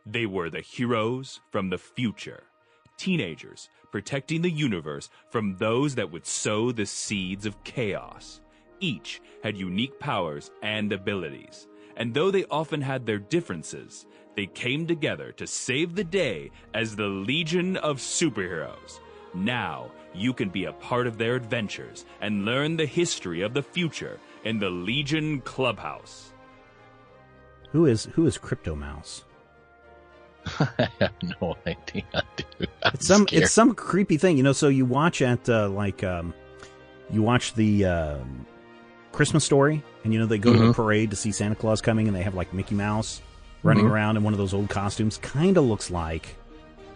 They were the heroes from the future, teenagers protecting the universe from those that would sow the seeds of chaos. Each had unique powers and abilities, and though they often had their differences, they came together to save the day as the Legion of Superheroes. Now, you can be a part of their adventures and learn the history of the future in the Legion Clubhouse. Who is Crypto Mouse? I have no idea, dude. It's some creepy thing, you know. So you watch at you watch the Christmas Story, and you know they go to a parade to see Santa Claus coming, and they have like Mickey Mouse running around in one of those old costumes. Kind of looks like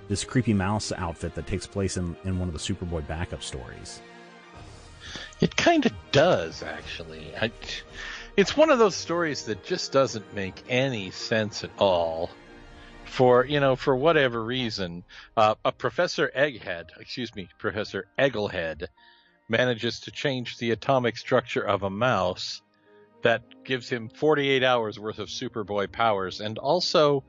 this creepy mouse outfit that takes place in one of the Superboy backup stories. It kind of does, actually. It's one of those stories that just doesn't make any sense at all. For whatever reason, Professor Egglehead manages to change the atomic structure of a mouse that gives him 48 hours worth of Superboy powers and also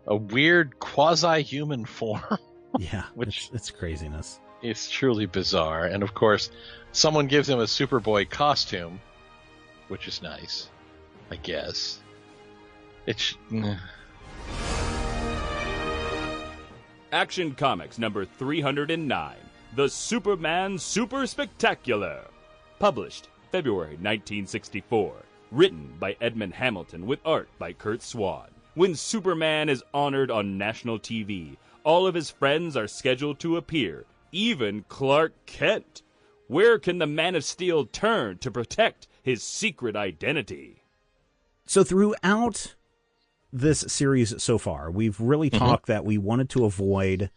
a weird quasi-human form. Yeah, which it's craziness. It's truly bizarre. And of course, someone gives him a Superboy costume, which is nice, I guess. Action Comics number 309, The Superman Super Spectacular. Published February 1964. Written by Edmond Hamilton with art by Curt Swan. When Superman is honored on national TV, all of his friends are scheduled to appear, even Clark Kent. Where can the Man of Steel turn to protect his secret identity? So throughout this series so far, we've really talked that we wanted to avoid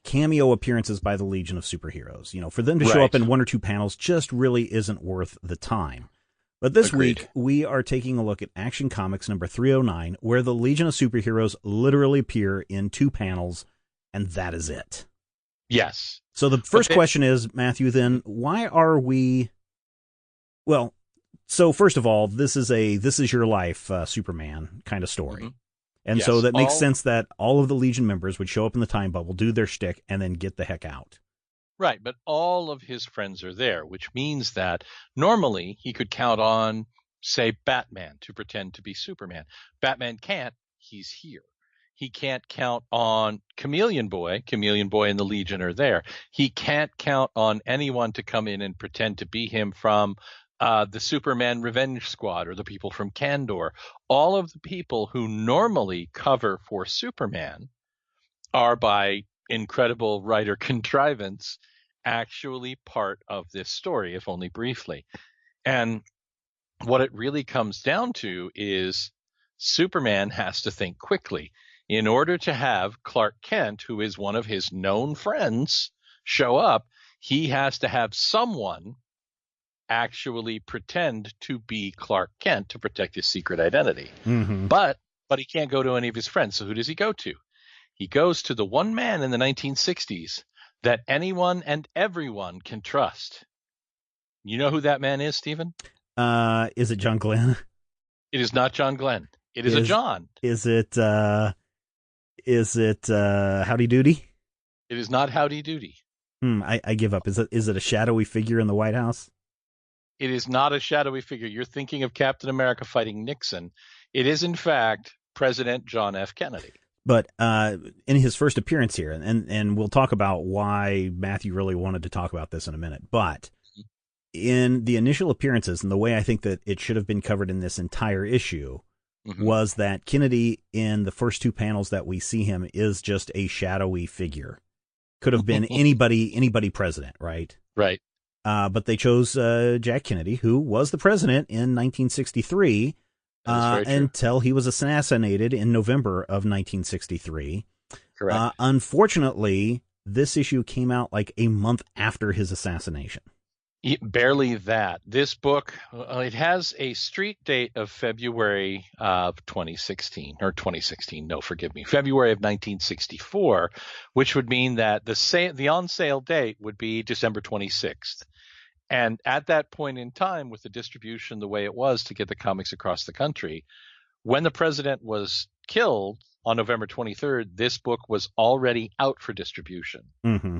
cameo appearances by the Legion of Superheroes. You know, for them to show up in one or two panels just really isn't worth the time. But this week, we are taking a look at Action Comics number 309, where the Legion of Superheroes literally appear in two panels, and that is it. Yes. So the first question is, Matthew, then, why are we... Well, so first of all, this is your life Superman kind of story. And so that makes sense that all of the Legion members would show up in the time bubble, do their shtick, and then get the heck out. Right, but all of his friends are there, which means that normally he could count on, say, Batman to pretend to be Superman. Batman can't. He's here. He can't count on Chameleon Boy. Chameleon Boy and the Legion are there. He can't count on anyone to come in and pretend to be him from the Superman Revenge Squad or the people from Kandor. All of the people who normally cover for Superman are, by incredible writer contrivance, actually part of this story, if only briefly. And what it really comes down to is Superman has to think quickly. In order to have Clark Kent, who is one of his known friends, show up, he has to have someone actually pretend to be Clark Kent to protect his secret identity. But he can't go to any of his friends. So who does he go to? He goes to the one man in the 1960s that anyone and everyone can trust. You know who that man is, Stephen? Is it John Glenn? It is not John Glenn. It is a John. Is it Howdy Doody? It is not Howdy Doody. I give up. Is it a shadowy figure in the White House? It is not a shadowy figure. You're thinking of Captain America fighting Nixon. It is, in fact, President John F. Kennedy. But in his first appearance here, and we'll talk about why Matthew really wanted to talk about this in a minute, but in the initial appearances, and the way I think that it should have been covered in this entire issue, was that Kennedy, in the first two panels that we see him, is just a shadowy figure. Could have been anybody president, right? Right. But they chose Jack Kennedy, who was the president in 1963, until he was assassinated in November of 1963. Correct. Unfortunately, this issue came out like a month after his assassination. Barely that. This book, it has a street date of February of 2016, or 2016, no, forgive me, February of 1964, which would mean that the on-sale date would be December 26th. And at that point in time, with the distribution the way it was to get the comics across the country, when the president was killed on November 23rd, this book was already out for distribution. Mm-hmm.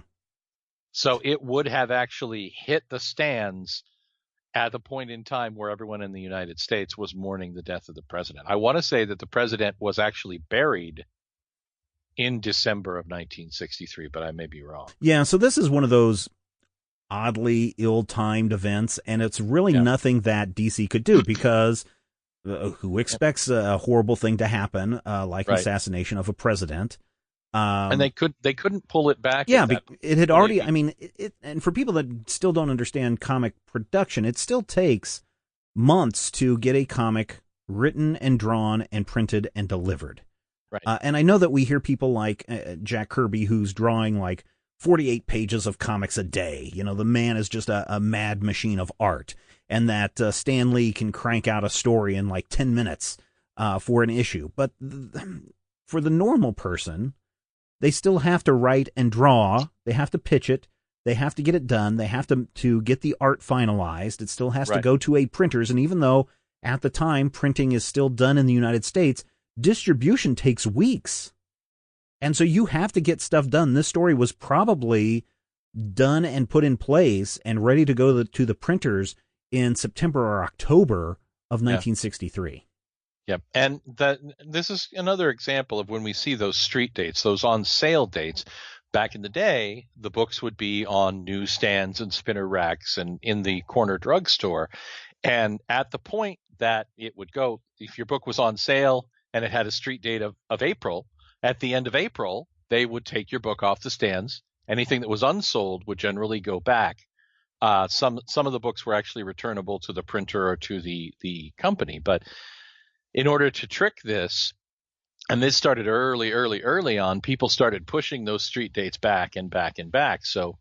So it would have actually hit the stands at the point in time where everyone in the United States was mourning the death of the president. I want to say that the president was actually buried in December of 1963, but I may be wrong. Yeah, so this is one of those oddly ill-timed events, and it's really nothing that DC could do, because who expects a horrible thing to happen, like an assassination of a president? And they couldn't pull it back. Yeah, it had already. I mean, and for people that still don't understand comic production, it still takes months to get a comic written and drawn and printed and delivered. Right. And I know that we hear people like Jack Kirby, who's drawing like 48 pages of comics a day. You know, the man is just a mad machine of art, and that Stan Lee can crank out a story in like 10 minutes for an issue. But for the normal person, they still have to write and draw. They have to pitch it. They have to get it done. They have to get the art finalized. It still has to go to a printers. And even though at the time printing is still done in the United States, distribution takes weeks. And so you have to get stuff done. This story was probably done and put in place and ready to go to the printers in September or October of 1963. Yep. And this is another example of when we see those street dates, those on sale dates. Back in the day, the books would be on newsstands and spinner racks and in the corner drugstore. And at the point that it would go, if your book was on sale and it had a street date of April, at the end of April, they would take your book off the stands. Anything that was unsold would generally go back. Some of the books were actually returnable to the printer or to the company. But in order to trick this, and this started early on, people started pushing those street dates back and back and back. So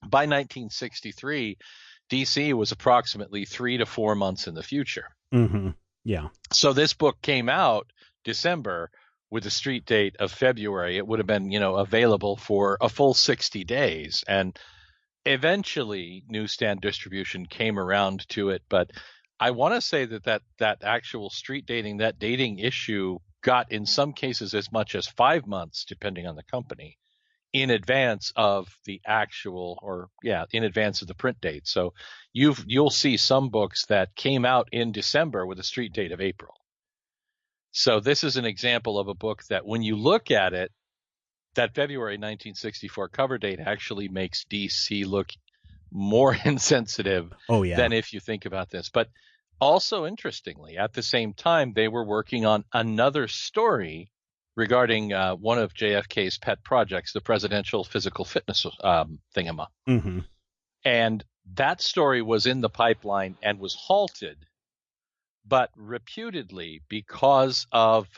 by 1963, DC was approximately 3 to 4 months in the future. Mm-hmm. Yeah. So this book came out December with a street date of February. It would have been, available for a full 60 days. And eventually newsstand distribution came around to it. But I want to say that actual street dating, that dating issue got in some cases as much as 5 months, depending on the company, in advance of the actual, in advance of the print date. So you'll see some books that came out in December with a street date of April. So this is an example of a book that when you look at it, that February 1964 cover date actually makes DC look more insensitive than if you think about this. But also, interestingly, at the same time, they were working on another story regarding one of JFK's pet projects, the presidential physical fitness thingama. Mm-hmm. And that story was in the pipeline and was halted, but reputedly because of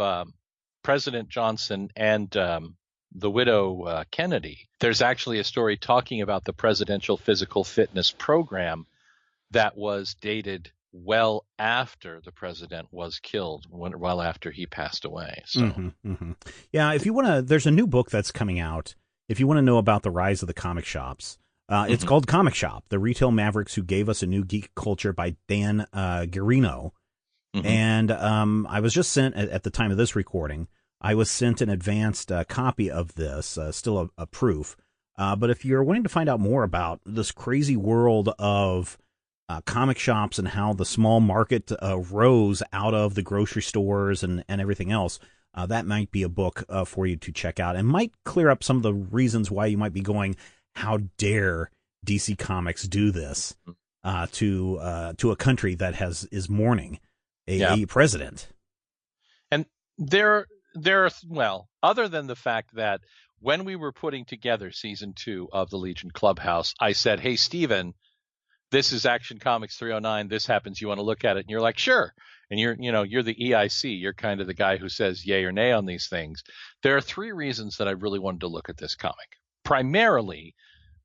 President Johnson and the widow Kennedy, there's actually a story talking about the presidential physical fitness program that was dated well after the president was killed, well after he passed away. So, yeah, if you want to, there's a new book that's coming out. If you want to know about the rise of the comic shops, it's called Comic Shop: The Retail Mavericks Who Gave Us a New Geek Culture by Dan Guarino. And I was just sent at the time of this recording. I was sent an advanced copy of this, still a proof. But if you're wanting to find out more about this crazy world of comic shops and how the small market rose out of the grocery stores and everything else, that might be a book for you to check out, and might clear up some of the reasons why you might be going, how dare DC Comics do this to a country that is mourning a president. And there well, other than the fact that when we were putting together season 2 of the Legion Clubhouse, I said, hey, Steven, this is Action Comics 309. This happens. You want to look at it? And you're like, sure. And you're the EIC. You're kind of the guy who says yay or nay on these things. There are 3 reasons that I really wanted to look at this comic. Primarily,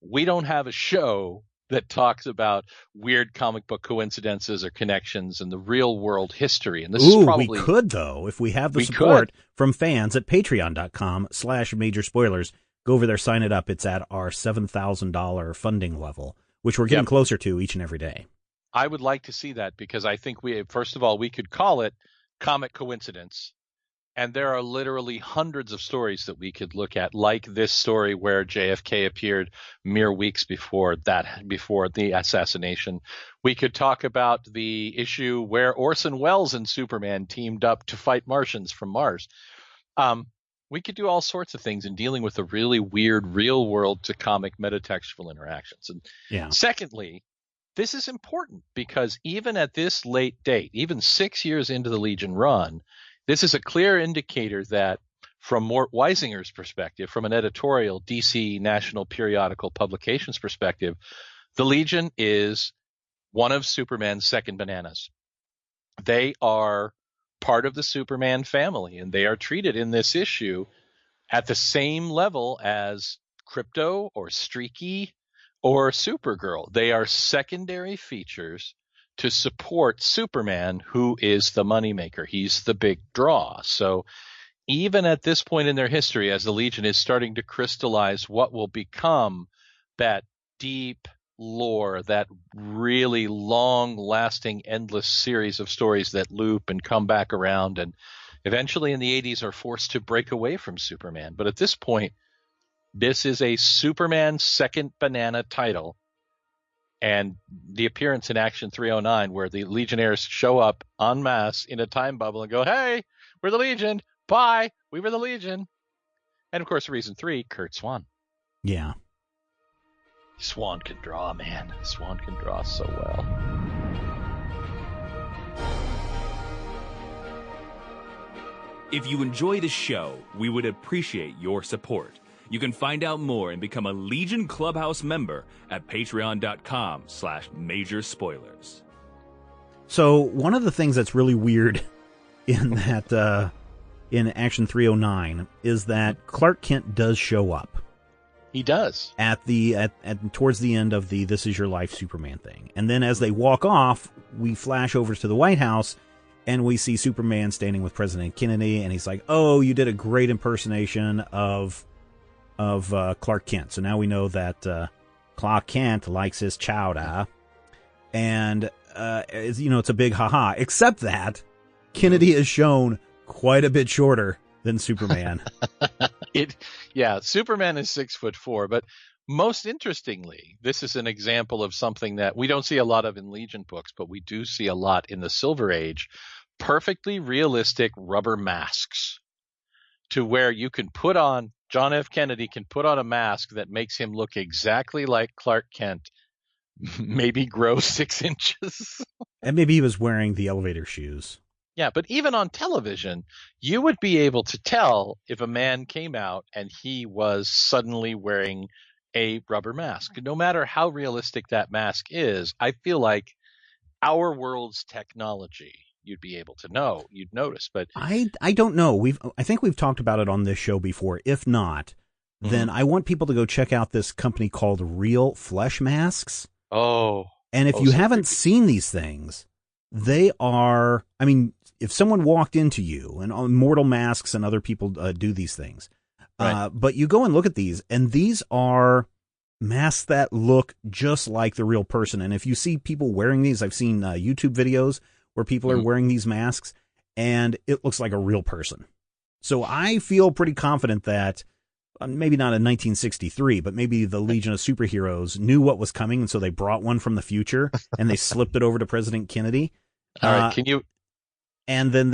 we don't have a show that talks about weird comic book coincidences or connections in the real world history. And this is probably, we could, though, if we have the support from fans at patreon.com/major spoilers. Go over there, sign it up. It's at our $7,000 funding level, which we're getting closer to each and every day. I would like to see that, because I think first of all, we could call it Comic Coincidence. And there are literally hundreds of stories that we could look at, like this story where JFK appeared mere weeks before the assassination. We could talk about the issue where Orson Welles and Superman teamed up to fight Martians from Mars. We could do all sorts of things in dealing with the really weird real world to comic metatextual interactions. And secondly, this is important because even at this late date, even 6 years into the Legion run, this is a clear indicator that from Mort Weisinger's perspective, from an editorial DC National Periodical Publications perspective, the Legion is one of Superman's second bananas. They are part of the Superman family, and they are treated in this issue at the same level as Krypto or Streaky or Supergirl. They are secondary features to support Superman, who is the moneymaker. He's the big draw. So even at this point in their history, as the Legion is starting to crystallize what will become that deep lore, that really long-lasting, endless series of stories that loop and come back around, and eventually in the 80s are forced to break away from Superman. But at this point, this is a Superman second banana title. And the appearance in Action 309 where the Legionnaires show up en masse in a time bubble and go, hey, we're the Legion. Bye. We were the Legion. And, of course, reason 3, Curt Swan. Yeah. Swan can draw, man. Swan can draw so well. If you enjoy the show, we would appreciate your support. You can find out more and become a Legion Clubhouse member at patreon.com/major spoilers. So one of the things that's really weird in that in Action 309 is that Clark Kent does show up. He does. At towards the end of the This Is Your Life Superman thing. And then as they walk off, we flash over to the White House and we see Superman standing with President Kennedy, and he's like, "Oh, you did a great impersonation of Clark Kent." So now we know that Clark Kent likes his chowder, and it's a big haha. Except that Kennedy is shown quite a bit shorter than Superman. Superman is 6'4", but most interestingly, this is an example of something that we don't see a lot of in Legion books, but we do see a lot in the Silver Age: perfectly realistic rubber masks, to where you can put on. John F. Kennedy can put on a mask that makes him look exactly like Clark Kent, maybe grow 6 inches. And maybe he was wearing the elevator shoes. Yeah, but even on television, you would be able to tell if a man came out and he was suddenly wearing a rubber mask. No matter how realistic that mask is, I feel like our world's technology, you'd be able to know, you'd notice. But I don't know. I think we've talked about it on this show before. If not, then I want people to go check out this company called Real Flesh Masks. Oh. And if you haven't seen these things, they are, I mean, if someone walked into you, and Mortal Masks and other people do these things, right. But you go and look at these, and these are masks that look just like the real person. And if you see people wearing these, I've seen YouTube videos where people are wearing these masks, and it looks like a real person. So I feel pretty confident that, maybe not in 1963, but maybe the Legion of Superheroes knew what was coming, and so they brought one from the future, and they slipped it over to President Kennedy. All right, can you... And then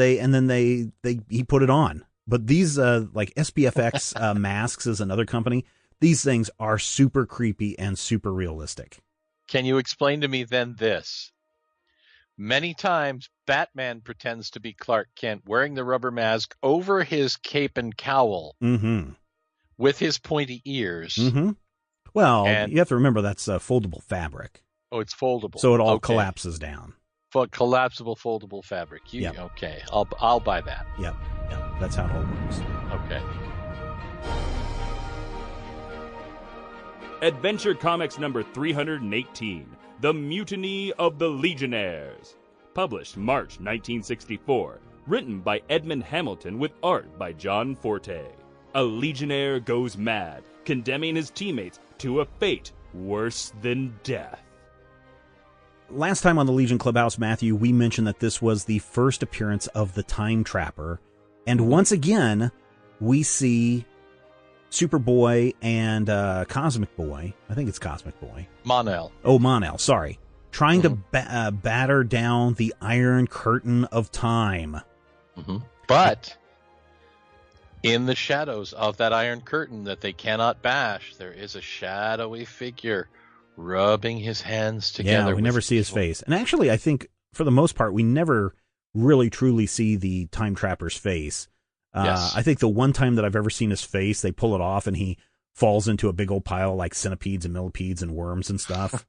he put it on. But these, like SPFX Masks is another company. These things are super creepy and super realistic. Can you explain to me then this? Many times, Batman pretends to be Clark Kent wearing the rubber mask over his cape and cowl with his pointy ears. Well, you have to remember that's foldable fabric. Oh, it's foldable. So it all collapses down. Collapsible foldable fabric. Okay, I'll buy that. Yep, that's how it all works. Okay. Adventure Comics number 318, The Mutiny of the Legionnaires. Published March 1964. Written by Edmond Hamilton with art by John Forte. A Legionnaire goes mad, condemning his teammates to a fate worse than death. Last time on the Legion Clubhouse, Matthew, we mentioned that this was the first appearance of the Time Trapper, And once again, we see Superboy and Cosmic Boy. I think it's Cosmic Boy. Mon-El. Oh, Mon-El, sorry. Trying to batter down the Iron Curtain of Time. But in the shadows of that Iron Curtain that they cannot bash, there is a shadowy figure rubbing his hands together. Yeah, we never see his face. And actually, I think, for the most part, we never really truly see the Time Trapper's face. Yes. I think the one time that I've ever seen his face, they pull it off and he falls into a big old pile of, like, centipedes and millipedes and worms and stuff.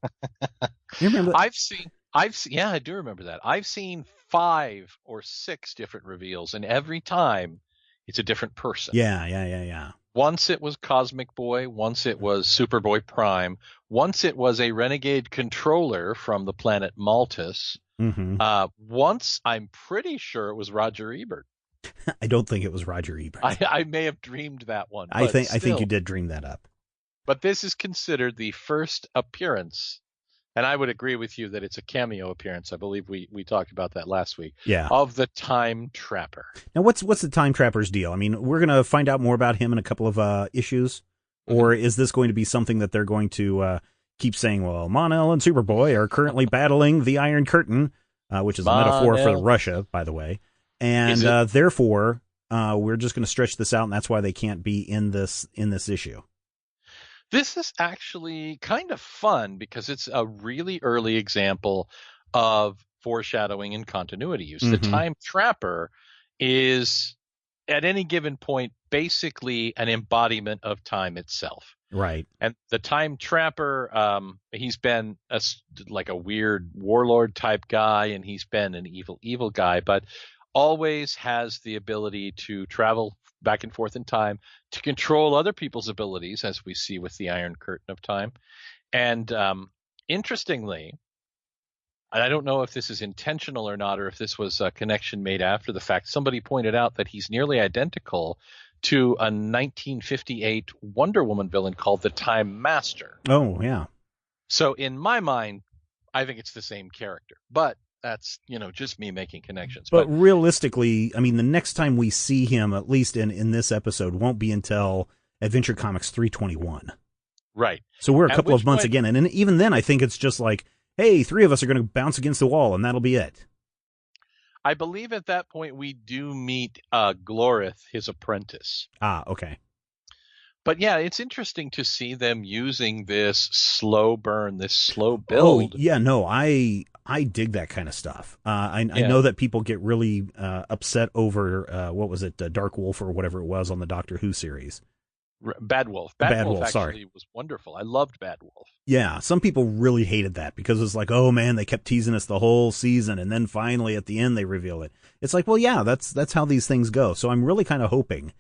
You remember that? Yeah, I do remember that. I've seen 5 or 6 different reveals, and every time it's a different person. Yeah. Once it was Cosmic Boy, once it was Superboy Prime, once it was a renegade controller from the planet Maltus. Once, I'm pretty sure it was Roger Ebert. I don't think it was Roger Ebert. I may have dreamed that one. I think you did dream that up. But this is considered the first appearance, and I would agree with you that it's a cameo appearance. I believe we talked about that last week. Yeah. Of the Time Trapper. Now, what's the Time Trapper's deal? I mean, we're going to find out more about him in a couple of issues, or is this going to be something that they're going to keep saying, well, Mon-El and Superboy are currently battling the Iron Curtain, which is a metaphor for Russia, by the way. And therefore, we're just going to stretch this out, and that's why they can't be in this issue. This is actually kind of fun because it's a really early example of foreshadowing and continuity use. The Time Trapper is, at any given point, basically an embodiment of time itself. Right. And the Time Trapper, he's been like a weird warlord type guy, and he's been an evil guy, but always has the ability to travel back and forth in time, to control other people's abilities, as we see with the Iron Curtain of Time. And interestingly, and I don't know if this is intentional or not, or if this was a connection made after the fact, somebody pointed out that he's nearly identical to a 1958 Wonder Woman villain called the Time Master. Oh, yeah. So in my mind, I think it's the same character. But that's, just me making connections. But realistically, I mean, the next time we see him, at least in this episode, won't be until Adventure Comics 321. Right. So we're a couple of months again. And even then, I think it's just like, hey, 3 of us are going to bounce against the wall, and that'll be it. I believe at that point we do meet Glorith, his apprentice. Ah, okay. But yeah, it's interesting to see them using this slow burn, this slow build. Oh, yeah, no, I dig that kind of stuff. I know that people get really upset over, what was it, Dark Wolf or whatever it was on the Doctor Who series. Bad Wolf. Bad Wolf actually was wonderful. I loved Bad Wolf. Yeah, some people really hated that because it's like, oh man, they kept teasing us the whole season, and then finally at the end they reveal it. It's like, well, yeah, that's how these things go. So I'm really kind of hoping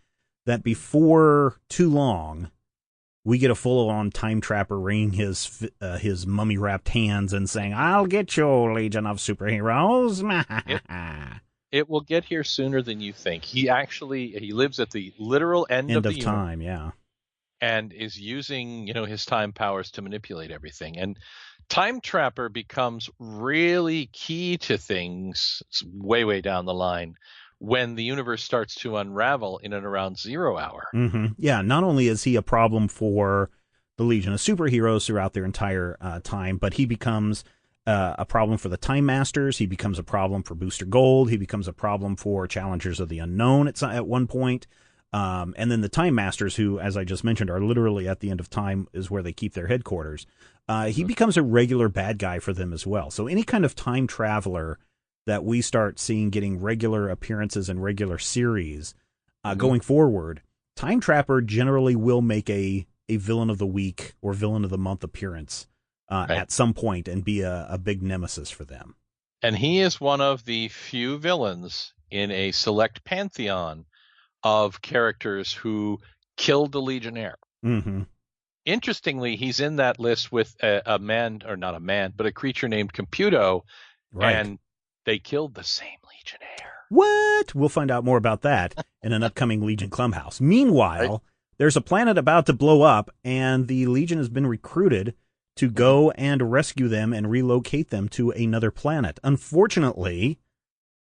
that before too long, we get a full-on Time Trapper wringing his mummy-wrapped hands and saying, "I'll get you, Legion of Superheroes." It will get here sooner than you think. He lives at the literal end of the time, yeah, and is using his time powers to manipulate everything. And Time Trapper becomes really key to things way down the line when the universe starts to unravel in and around 0 hour. Yeah, not only is he a problem for the Legion of Superheroes throughout their entire time, but he becomes a problem for the Time Masters. He becomes a problem for Booster Gold. He becomes a problem for Challengers of the Unknown at one point. And then the Time Masters, who, as I just mentioned, are literally at the end of time, is where they keep their headquarters. He becomes a regular bad guy for them as well. So any kind of time traveler that we start seeing getting regular appearances in regular series going forward, Time Trapper generally will make a villain of the week or villain of the month appearance at some point and be a big nemesis for them. And he is one of the few villains in a select pantheon of characters who killed the Legionnaire. Interestingly, he's in that list with a man, or not a man, but a creature named Computo, and they killed the same Legionnaire. What? We'll find out more about that in an upcoming Legion Clubhouse. Meanwhile, there's a planet about to blow up, and the Legion has been recruited to go and rescue them and relocate them to another planet. Unfortunately,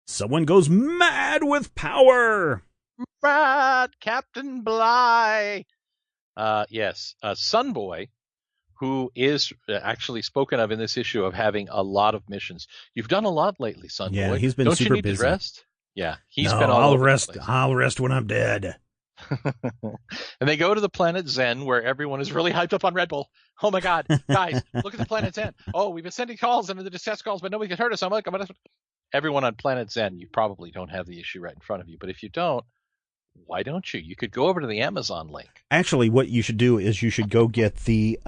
someone goes mad with power. Brad, Captain Bligh. Yes, Sunboy, who is actually spoken of in this issue of having a lot of missions. You've done a lot lately, Sunboy. Yeah, he's been Don't super you need busy. to rest? Yeah, he's No, been all over the place. I'll rest when I'm dead. And they go to the planet Zen, where everyone is really hyped up on Red Bull. Oh my God, guys, look at the planet Zen. Oh, we've been sending calls and the distress calls, but nobody can hurt us. Everyone on planet Zen, you probably don't have the issue right in front of you, but if you don't, why don't you? You could go over to the Amazon link. Actually, what you should do is you should go get the,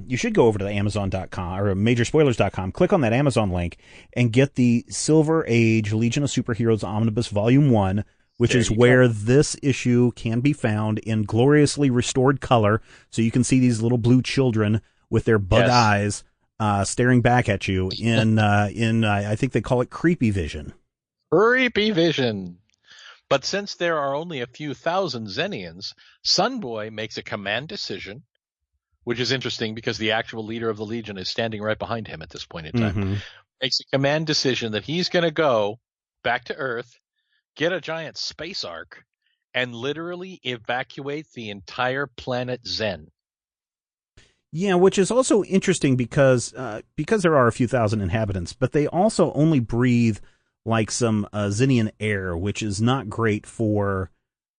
you should go over to the Amazon.com or Majorspoilers.com, click on that Amazon link, and get the Silver Age Legion of Superheroes Omnibus Volume 1, which is where this issue can be found in gloriously restored color, so you can see these little blue children with their bug eyes staring back at you in I think they call it creepy vision. Creepy vision. But since there are only a few thousand Zenians, Sunboy makes a command decision, which is interesting because the actual leader of the Legion is standing right behind him at this point in time. Mm-hmm. Makes a command decision that he's going to go back to Earth, get a giant space ark, and literally evacuate the entire planet Zen. Yeah, which is also interesting because there are a few thousand inhabitants, but they also only breathe like some Zenian air, which is not great for,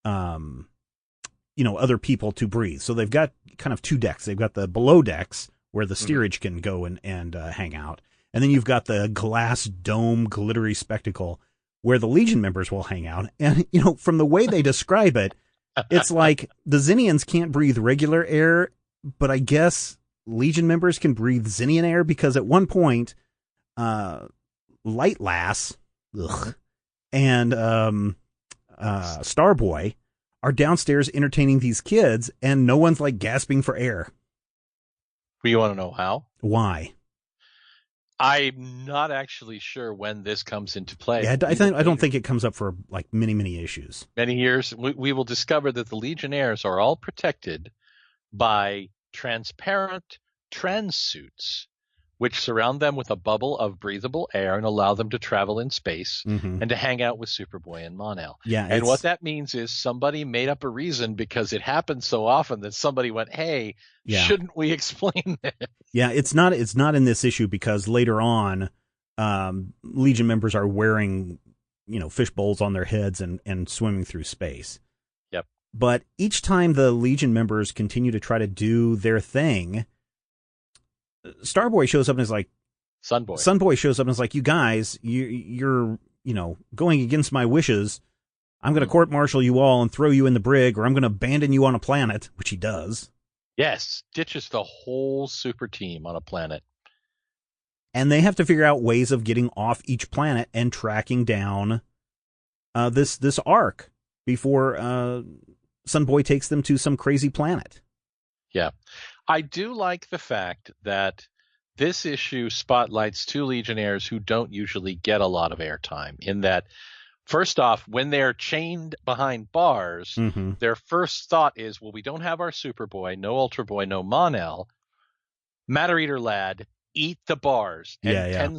other people to breathe. So they've got kind of two decks. They've got the below decks where the steerage can go and hang out. And then you've got the glass dome glittery spectacle where the Legion members will hang out. And, from the way they describe it, it's like the Zenians can't breathe regular air, but I guess Legion members can breathe Zenian air because at one point, Light Lass, and Starboy are downstairs entertaining these kids, and no one's like gasping for air. You want to know how? Why? I'm not actually sure when this comes into play. Yeah, I don't think it comes up for like many issues. Many years. We will discover that the Legionnaires are all protected by transparent trans suits, which surround them with a bubble of breathable air and allow them to travel in space and to hang out with Superboy and Mon-El. Yeah, and what that means is somebody made up a reason because it happens so often that somebody went, hey, shouldn't we explain this? Yeah, it's not in this issue because later on, Legion members are wearing, fish bowls on their heads and swimming through space. Yep. But each time the Legion members continue to try to do their thing, Starboy shows up and is like, Sunboy shows up and is like, you guys, you're going against my wishes. I'm going to court-martial you all and throw you in the brig, or I'm going to abandon you on a planet, which he does. Yes, ditches the whole super team on a planet. And they have to figure out ways of getting off each planet and tracking down this ark before Sunboy takes them to some crazy planet. Yeah. I do like the fact that this issue spotlights two Legionnaires who don't usually get a lot of airtime, in that, first off, when they're chained behind bars, their first thought is, well, we don't have our Superboy, no Ultra Boy, no Mon-El. Matter Eater Lad, eat the bars. And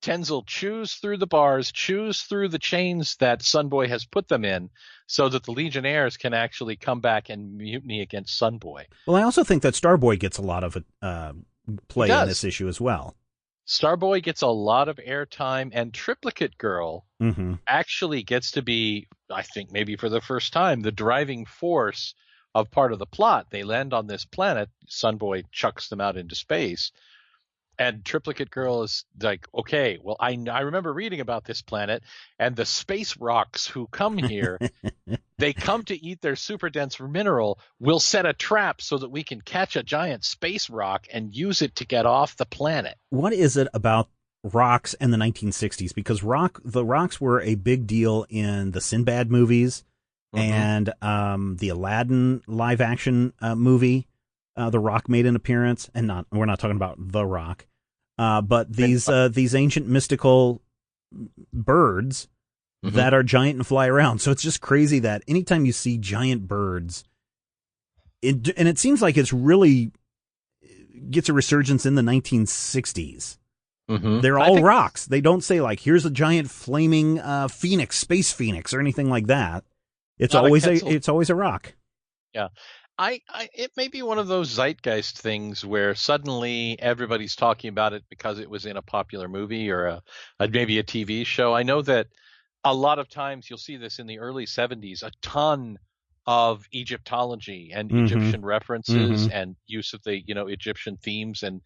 Tenzil chews through the bars, chews through the chains that Sunboy has put them in, so that the Legionnaires can actually come back and mutiny against Sunboy. Well, I also think that Starboy gets a lot of play in this issue as well. Starboy gets a lot of airtime, and Triplicate Girl actually gets to be, I think maybe for the first time, the driving force of part of the plot. They land on this planet, Sunboy chucks them out into space, and Triplicate Girl is like, okay, well, I remember reading about this planet, and the space rocks who come here, they come to eat their super dense mineral. We'll set a trap so that we can catch a giant space rock and use it to get off the planet. What is it about rocks in the 1960s? Because the rocks were a big deal in the Sinbad movies and the Aladdin live action movie. The Rock made an appearance, and we're not talking about The Rock, but these ancient mystical birds that are giant and fly around. So it's just crazy that anytime you see giant birds, and it seems like it's really gets a resurgence in the 1960s. They're all rocks. They don't say like, here's a giant flaming space phoenix or anything like that. It's always a rock. Yeah. It may be one of those zeitgeist things where suddenly everybody's talking about it because it was in a popular movie or maybe a TV show. I know that a lot of times you'll see this in the early 70s, a ton of Egyptology and Egyptian references and use of the, Egyptian themes. And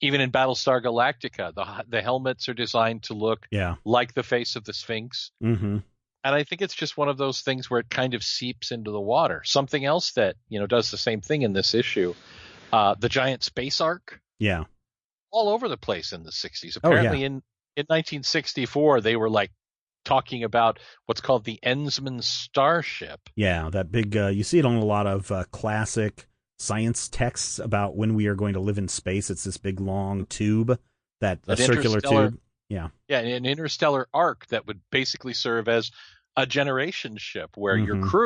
even in Battlestar Galactica, the helmets are designed to look like the face of the Sphinx. Mm-hmm. And I think it's just one of those things where it kind of seeps into the water. Something else that, does the same thing in this issue, the giant space ark. Yeah. All over the place in the 60s. Apparently in 1964, they were like talking about what's called the Ensman Starship. Yeah, that big, you see it on a lot of classic science texts about when we are going to live in space. It's this big, long tube, a circular tube. Yeah. Yeah, an interstellar arc that would basically serve as a generation ship where your crew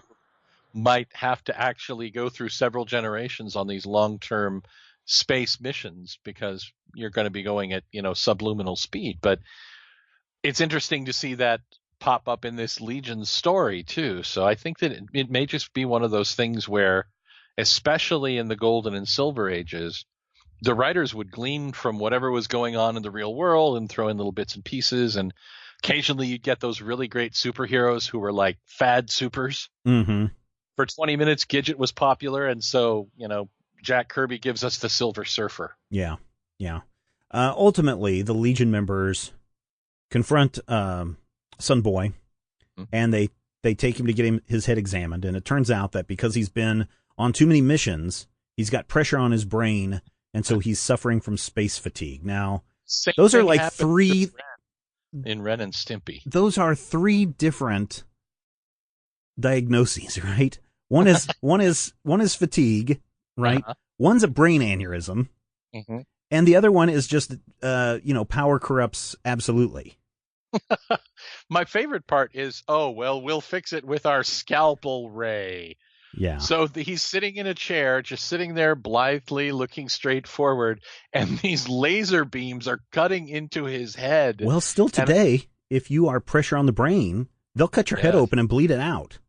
might have to actually go through several generations on these long-term space missions because you're going to be going at, subluminal speed. But it's interesting to see that pop up in this Legion story too. So I think that it may just be one of those things where, especially in the Golden and Silver Ages, the writers would glean from whatever was going on in the real world and throw in little bits and pieces. And occasionally you'd get those really great superheroes who were like fad supers. Mm-hmm. For 20 minutes, Gidget was popular. And so, Jack Kirby gives us the Silver Surfer. Yeah. Yeah. Ultimately, the Legion members confront Sunboy and they take him to get his head examined. And it turns out that because he's been on too many missions, he's got pressure on his brain. And so he's suffering from space fatigue. Now, those are like three in Ren and Stimpy. Those are three different diagnoses, right? One is fatigue, right? Uh-huh. One's a brain aneurysm, and the other one is just power corrupts absolutely. My favorite part is, we'll fix it with our scalpel ray. Yeah. So he's sitting in a chair, just sitting there blithely looking straight forward, and these laser beams are cutting into his head. Well, still today, if you are pressure on the brain, they'll cut your head open and bleed it out.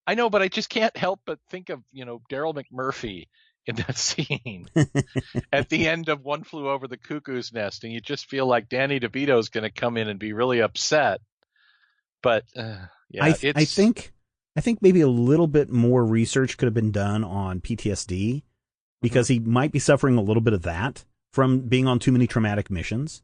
I know, but I just can't help but think of, Daryl McMurphy in that scene at the end of One Flew Over the Cuckoo's Nest, and you just feel like Danny DeVito is going to come in and be really upset. But I think maybe a little bit more research could have been done on PTSD because he might be suffering a little bit of that from being on too many traumatic missions.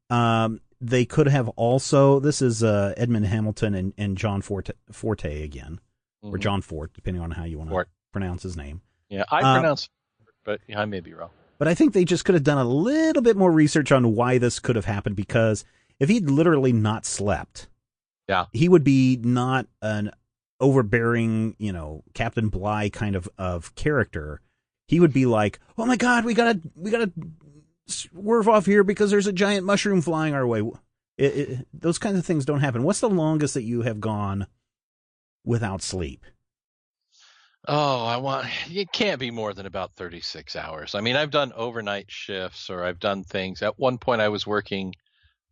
They could have also, this is Edmond Hamilton and John Forte again, or John Fort, depending on how you want to pronounce his name. Yeah, I pronounce it, but I may be wrong. But I think they just could have done a little bit more research on why this could have happened, because if he'd literally not slept, he would be not an overbearing, Captain Bligh kind of character. He would be like, "Oh my God, we gotta swerve off here because there's a giant mushroom flying our way." Those kinds of things don't happen. What's the longest that you have gone without sleep? It can't be more than about 36 hours. I mean, I've done overnight shifts or I've done things. At one point I was working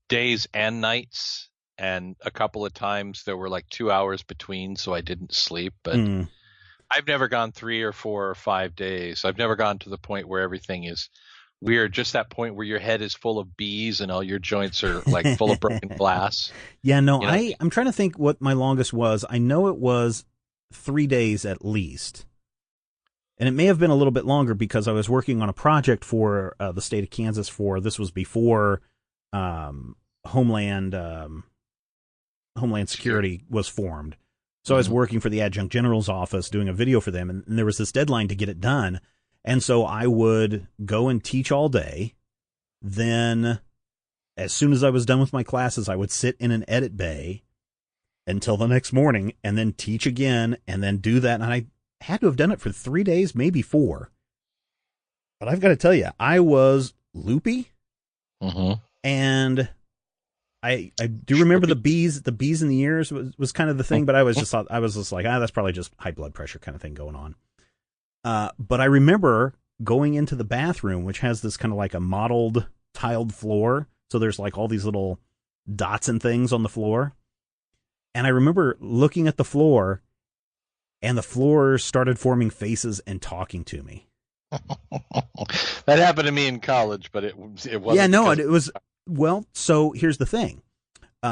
days and nights, and a couple of times there were like 2 hours between, so I didn't sleep. But I've never gone 3 or 4 or 5 days. I've never gone to the point where everything is weird, just that point where your head is full of bees and all your joints are like full of broken glass. Yeah, no, I'm trying to think what my longest was. I know it was 3 days at least. And it may have been a little bit longer because I was working on a project for the state of Kansas this was before Homeland Security was formed. So I was working for the Adjunct General's office doing a video for them, and there was this deadline to get it done. And so I would go and teach all day. Then as soon as I was done with my classes, I would sit in an edit bay until the next morning and then teach again and then do that. And I had to have done it for 3 days, maybe 4. But I've got to tell you, I was loopy. And I do remember the bees in the ears was kind of the thing, but I was just like, that's probably just high blood pressure kind of thing going on. But I remember going into the bathroom, which has this kind of like a mottled tiled floor. So there's like all these little dots and things on the floor. And I remember looking at the floor and the floor started forming faces and talking to me. That happened to me in college, but it wasn't. Yeah, no, it was. Well, so here's the thing.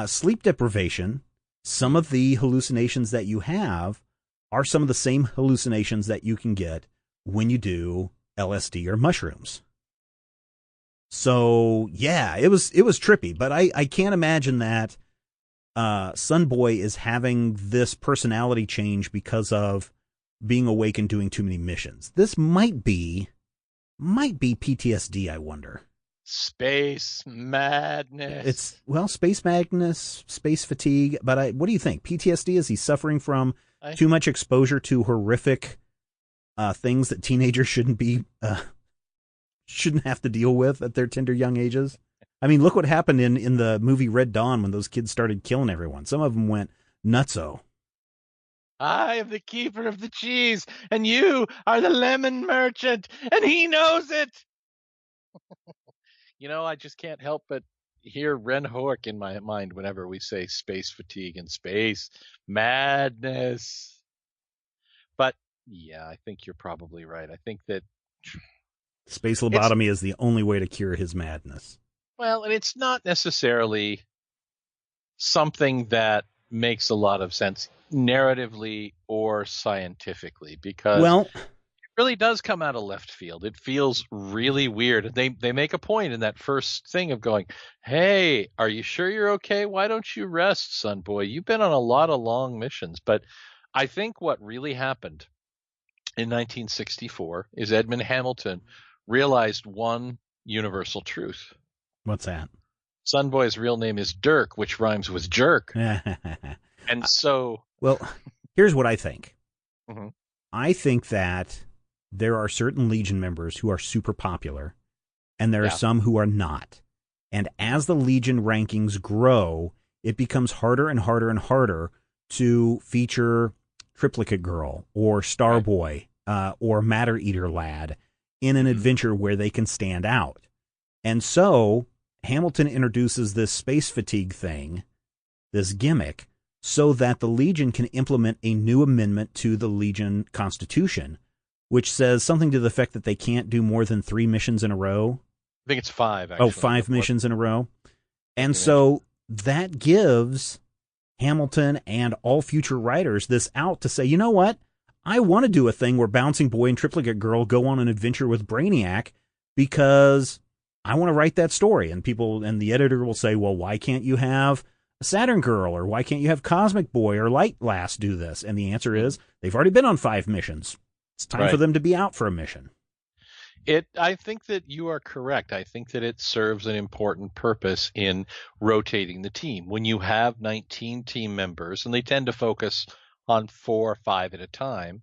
Sleep deprivation, some of the hallucinations that you have are some of the same hallucinations that you can get when you do LSD or mushrooms. So, yeah, it was trippy, but I can't imagine that Sunboy is having this personality change because of being awake and doing too many missions. This might be PTSD, I wonder. Space madness. Space madness, space fatigue, but what do you think? PTSD, is he suffering from too much exposure to horrific things that teenagers shouldn't have to deal with at their tender young ages? I mean, look what happened in the movie Red Dawn when those kids started killing everyone. Some of them went nutso. I am the keeper of the cheese, and you are the lemon merchant, and he knows it. I just can't help but hear Ren Hoek in my mind whenever we say space fatigue and space madness. But yeah, I think you're probably right. I think that space lobotomy is the only way to cure his madness. Well, and it's not necessarily something that makes a lot of sense narratively or scientifically, because it really does come out of left field. It feels really weird. They make a point in that first thing of going, hey, are you sure you're okay? Why don't you rest, Sunboy? You've been on a lot of long missions. But I think what really happened in 1964 is Edmond Hamilton realized one universal truth. What's that? Sunboy's real name is Dirk, which rhymes with jerk. And so... Well, here's what I think. Mm-hmm. I think that there are certain Legion members who are super popular, and there are some who are not. And as the Legion rankings grow, it becomes harder and harder and harder to feature Triplicate Girl or Starboy or Matter Eater Lad in an adventure where they can stand out. And so Hamilton introduces this space fatigue thing, this gimmick, so that the Legion can implement a new amendment to the Legion Constitution, which says something to the effect that they can't do more than 3 missions in a row. I think it's 5, actually. 5 missions in a row. And so that gives Hamilton and all future writers this out to say, you know what? I want to do a thing where Bouncing Boy and Triplicate Girl go on an adventure with Brainiac because I want to write that story. And the editor will say, well, why can't you have a Saturn Girl, or why can't you have Cosmic Boy or Light Lass do this? And the answer is they've already been on 5 missions. It's time for them to be out for a mission. I think that you are correct. I think that it serves an important purpose in rotating the team. When you have 19 team members, and they tend to focus on 4 or 5 at a time,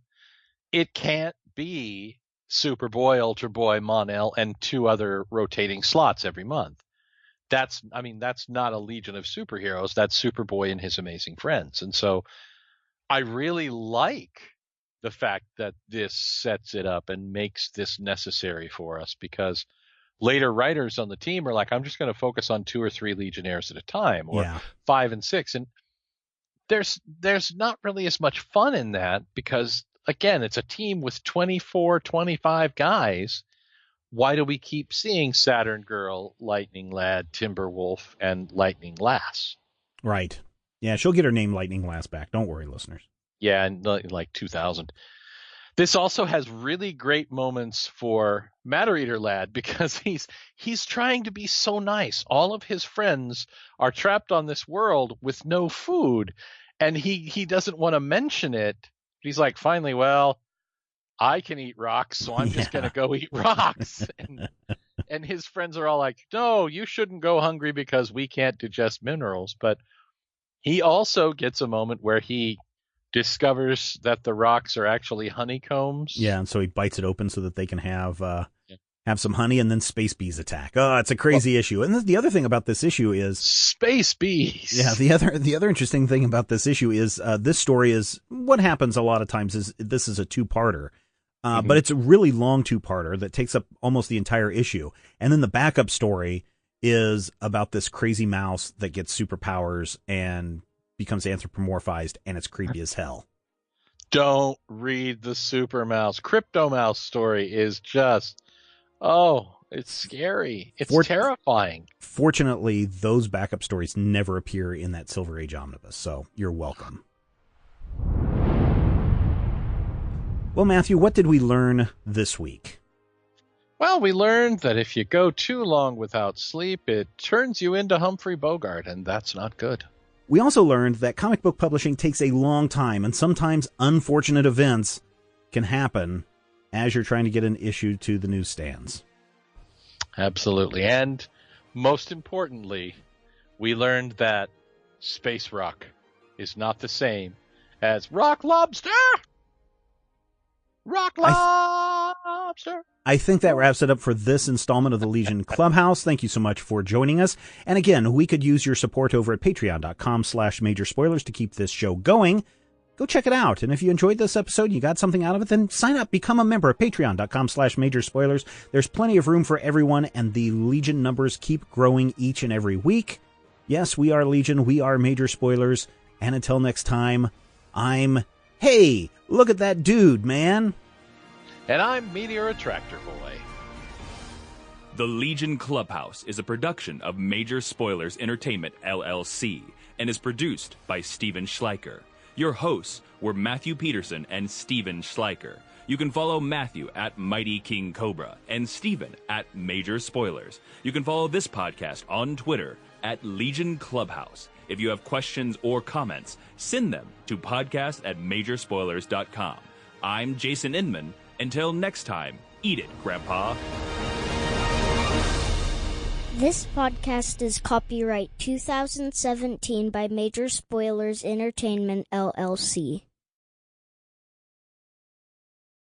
it can't be Superboy, Ultra Boy, Mon-El, and 2 other rotating slots every month. That's not a Legion of Superheroes. That's Superboy and his amazing friends. And so I really like the fact that this sets it up and makes this necessary for us, because later writers on the team are like, I'm just going to focus on 2 or 3 Legionnaires at a time, or 5 and 6. And there's not really as much fun in that, because again, it's a team with 24, 25 guys. Why do we keep seeing Saturn Girl, Lightning Lad, Timberwolf, and Lightning Lass? Right. Yeah, she'll get her name Lightning Lass back. Don't worry, listeners. Yeah, in like 2000. This also has really great moments for Matter Eater Lad, because he's trying to be so nice. All of his friends are trapped on this world with no food, and he doesn't want to mention it. He's like, finally, well, I can eat rocks, so I'm just going to go eat rocks. And his friends are all like, no, you shouldn't go hungry because we can't digest minerals. But he also gets a moment where he discovers that the rocks are actually honeycombs. Yeah, and so he bites it open so that they can have some honey, and then space bees attack. Oh, it's a crazy issue. And the other thing about this issue is space bees. Yeah, the other interesting thing about this issue is this story is what happens a lot of times is this is a 2-parter. But it's a really long 2-parter that takes up almost the entire issue. And then the backup story is about this crazy mouse that gets superpowers and becomes anthropomorphized, and it's creepy as hell. Don't read the Super Mouse. Crypto Mouse story is just, it's scary. It's terrifying. Fortunately, those backup stories never appear in that Silver Age omnibus, so you're welcome. Well, Matthew, what did we learn this week? Well, we learned that if you go too long without sleep, it turns you into Humphrey Bogart, and that's not good. We also learned that comic book publishing takes a long time, and sometimes unfortunate events can happen as you're trying to get an issue to the newsstands. Absolutely. And most importantly, we learned that space rock is not the same as rock lobster. Rock lobster. I think that wraps it up for this installment of the Legion Clubhouse. Thank you so much for joining us. And again, we could use your support over at patreon.com/majorspoilers to keep this show going. Go check it out. And if you enjoyed this episode, you got something out of it, then sign up, become a member at patreon.com/majorspoilers. There's plenty of room for everyone, and the Legion numbers keep growing each and every week. Yes, we are Legion. We are Major Spoilers. And until next time, hey, look at that dude, man. And I'm Meteor Attractor Boy. The Legion Clubhouse is a production of Major Spoilers Entertainment, LLC, and is produced by Steven Schleicher. Your hosts were Matthew Peterson and Steven Schleicher. You can follow Matthew at Mighty King Cobra and Steven at Major Spoilers. You can follow this podcast on Twitter at Legion Clubhouse. If you have questions or comments, send them to podcast@majorspoilers.com. I'm Jason Inman. Until next time, eat it, Grandpa. This podcast is copyright 2017 by Major Spoilers Entertainment, LLC.